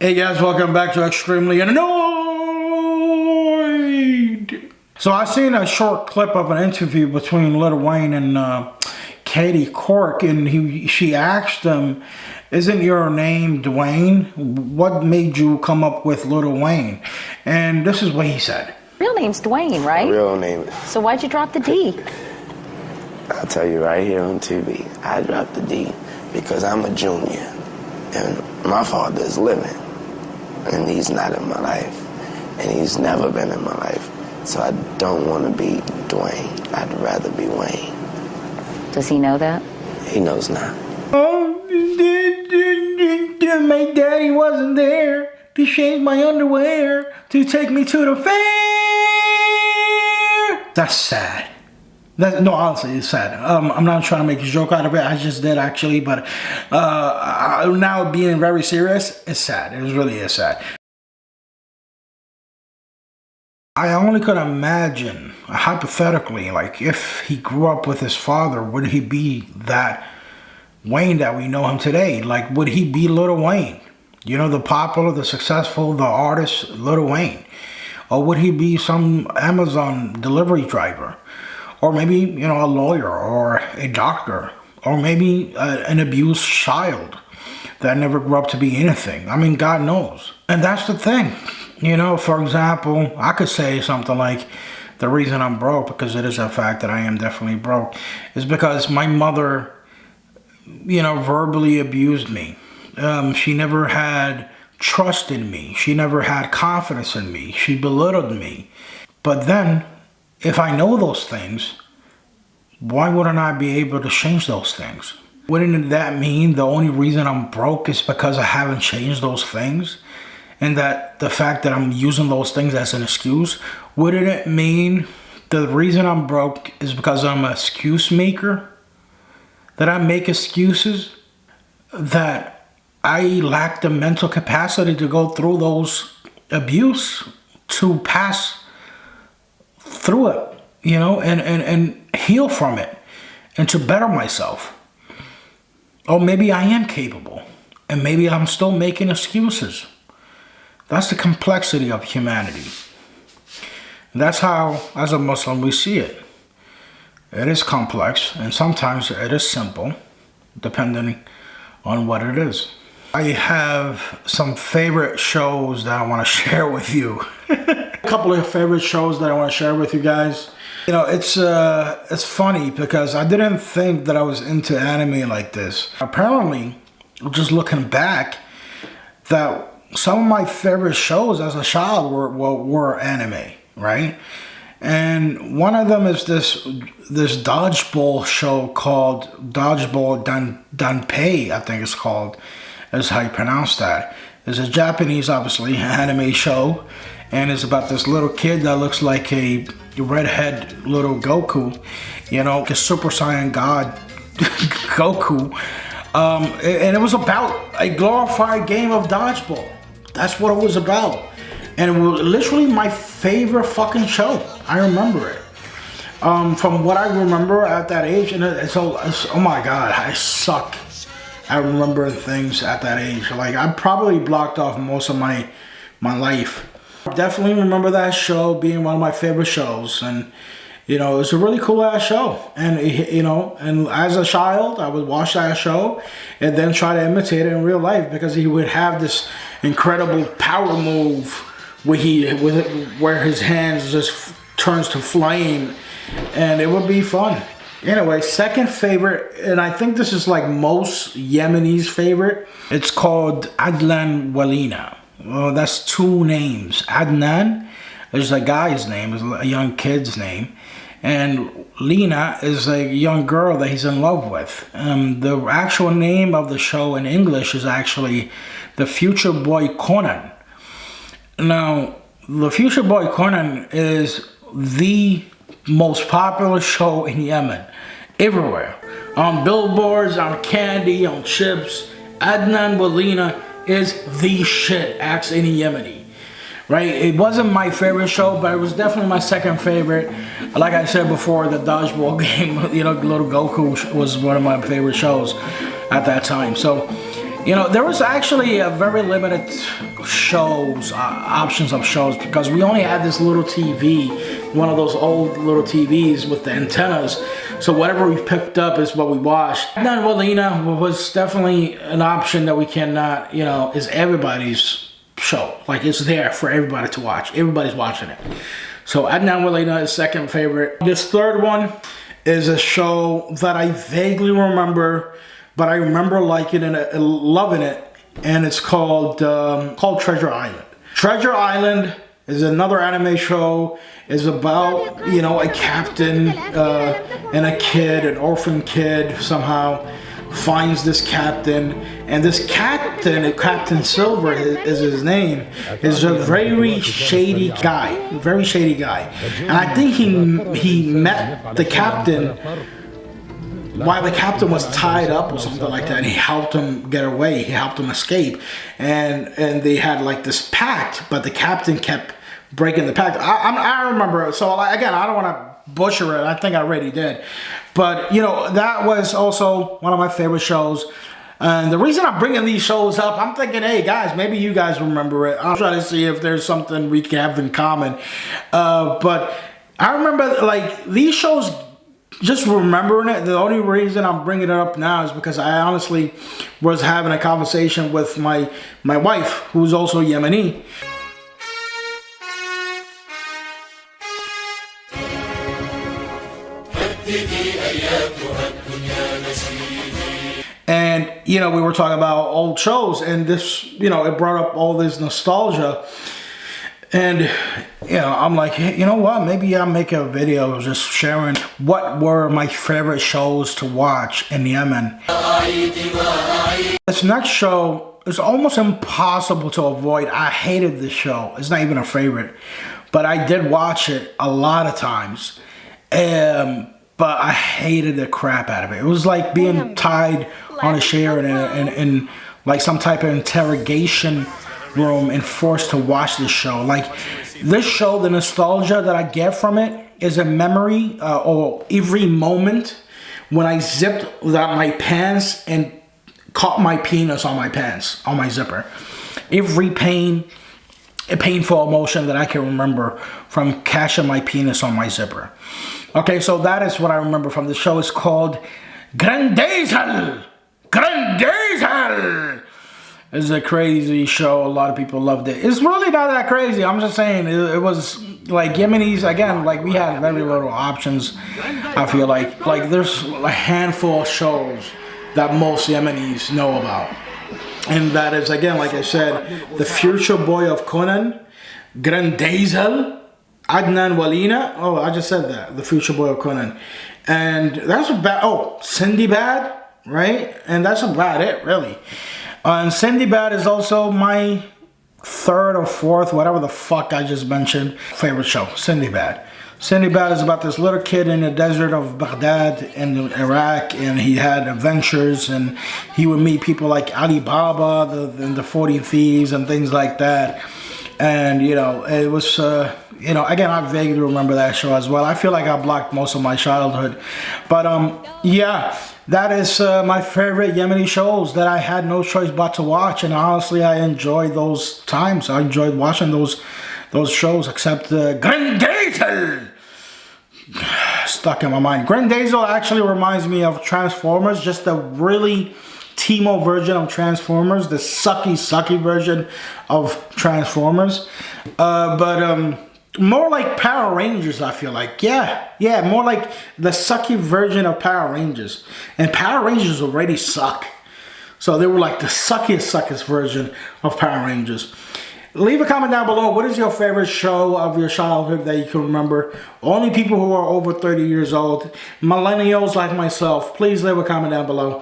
Hey guys, welcome back to Extremely Annoyed. So I seen a short clip of an interview between Lil Wayne and Katie Couric, and she asked him, "Isn't your name Dwayne? What made you come up with Lil Wayne?" And this is what he said. Real name's Dwayne, right? My real name. So why'd you drop the D? I'll tell you right here on TV. I dropped the D because I'm a junior, and my father is living. And he's not in my life, and he's never been in my life. So I don't want to be Dwayne. I'd rather be Wayne. Does he know that? He knows now. Oh, my daddy wasn't there to change my underwear to take me to the fair. That's sad. No, honestly, it's sad. I'm not trying to make a joke out of it. I just did, actually. But now being very serious, it's sad. It really is sad. I only could imagine, hypothetically, like if he grew up with his father, would he be that Wayne that we know him today? Like, would he be Lil Wayne? You know, the popular, the successful, the artist, Lil Wayne? Or would he be some Amazon delivery driver? Or maybe, you know, a lawyer or a doctor, or maybe an abused child that never grew up to be anything. I mean, God knows. And that's the thing. You know, for example, I could say something like, the reason I'm broke, because it is a fact that I am definitely broke, is because my mother, you know, verbally abused me. She never had trust in me. She never had confidence in me. She belittled me. But then, if I know those things, why wouldn't I be able to change those things? Wouldn't that mean the only reason I'm broke is because I haven't changed those things? And that the fact that I'm using those things as an excuse, wouldn't it mean the reason I'm broke is because I'm an excuse maker? That I make excuses? That I lack the mental capacity to go through those abuse, to pass through it, you know, and heal from it, and to better myself. Or maybe I am capable, and maybe I'm still making excuses. That's the complexity of humanity. That's how, as a Muslim, we see it. It is complex, and sometimes it is simple, depending on what it is. I have some favorite shows that I want to share with you. A couple of favorite shows that I want to share with you guys. You know, it's funny because I didn't think that I was into anime like this. Apparently, just looking back, that some of my favorite shows as a child were anime, right? And one of them is this dodgeball show called Dodgeball Danpei, I think it's called. Is how you pronounce that. It's a Japanese, obviously, anime show, and it's about this little kid that looks like a redhead little Goku, you know, a Super Saiyan God Goku. And it was about a glorified game of dodgeball. That's what it was about. And it was literally my favorite fucking show. I remember it. From what I remember at that age, and oh my God, I suck. I remember things at that age. Like, I probably blocked off most of my life. I definitely remember that show being one of my favorite shows. And, you know, it was a really cool ass show. And, you know, and as a child, I would watch that show and then try to imitate it in real life, because he would have this incredible power move where his hands just turns to flame, and it would be fun. Anyway, second favorite, and I think this is like most Yemenis' favorite. It's called Adnan Walina. Well, that's two names. Adnan is a guy's name, is a young kid's name. And Lena is a young girl that he's in love with. The actual name of the show in English is actually The Future Boy Conan. Now, The Future Boy Conan is the most popular show in Yemen, everywhere, on billboards, on candy, on chips. Adnan Walina is the shit. Ask any Yemeni, right? It wasn't my favorite show, but it was definitely my second favorite. Like I said before, the dodgeball game, you know, little Goku was one of my favorite shows at that time. So You know, there was actually a very limited shows, options of shows, because we only had this little TV, one of those old little TVs with the antennas. So whatever we picked up is what we watched. Adnan Walina was definitely an option that we cannot, you know, is everybody's show. Like, it's there for everybody to watch. Everybody's watching it. So Adnan Walina is second favorite. This third one is a show that I vaguely remember, but I remember liking it and loving it, and it's called Treasure Island. Treasure Island is another anime show. It's about, you know, a captain and a kid, an orphan kid, somehow finds this captain, and this captain, Captain Silver is his name, is a very shady guy, and I think he met the captain while the captain was tied up or something like that, and he helped him get away, he helped him escape, and they had like this pact, but the captain kept breaking the pact. I remember, so again, I don't want to butcher it, I think I already did, but you know, that was also one of my favorite shows. And the reason I'm bringing these shows up, I'm thinking, hey guys, maybe you guys remember it. I'm trying to see if there's something we can have in common, but I remember like these shows, just remembering it. The only reason I'm bringing it up now is because I honestly was having a conversation with my wife, who's also Yemeni. And, you know, we were talking about old shows, and this, you know, it brought up all this nostalgia. And, you know, I'm like, hey, you know what, maybe I'll make a video just sharing what were my favorite shows to watch in Yemen. This next show is almost impossible to avoid. I hated this show. It's not even a favorite, but I did watch it a lot of times. But I hated the crap out of it. It was like being tied on a chair in like some type of interrogation room and forced to watch this show. Like, this show, the nostalgia that I get from it is a memory or every moment when I zipped out my pants and caught my penis on my pants, on my zipper. Every painful emotion that I can remember from catching my penis on my zipper. Okay, so that is what I remember from the show. It's called Grandezel. Grandezel. It's a crazy show. A lot of people loved it. It's really not that crazy. I'm just saying, it was like Yemenis, again, like we had very little options. I feel like there's a handful of shows that most Yemenis know about. And that is, again, like I said, The Future Boy of Conan, Grandezel, Adnan Walina. Oh, I just said that. The Future Boy of Conan. And that's about, oh, Sindibad, right? And that's about it, really. And Sindibad is also my third or fourth, whatever the fuck I just mentioned, favorite show, Sindibad. Sindibad is about this little kid in the desert of Baghdad in Iraq, and he had adventures, and he would meet people like Ali Baba, the 40 Thieves, and things like that. And, you know, it was, you know, again, I vaguely remember that show as well. I feel like I blocked most of my childhood. But, yeah, that is my favorite Yemeni shows that I had no choice but to watch. And honestly, I enjoyed those times. I enjoyed watching those shows, except Grandezel. Stuck in my mind. Grandezel actually reminds me of Transformers, just a really Timo version of Transformers, the sucky version of Transformers, but more like Power Rangers, I feel like. Yeah, more like the sucky version of Power Rangers, and Power Rangers already suck, so they were like the suckiest version of Power Rangers. Leave a comment down below. What is your favorite show of your childhood that you can remember? Only people who are over 30 years old, millennials like myself, please leave a comment down below.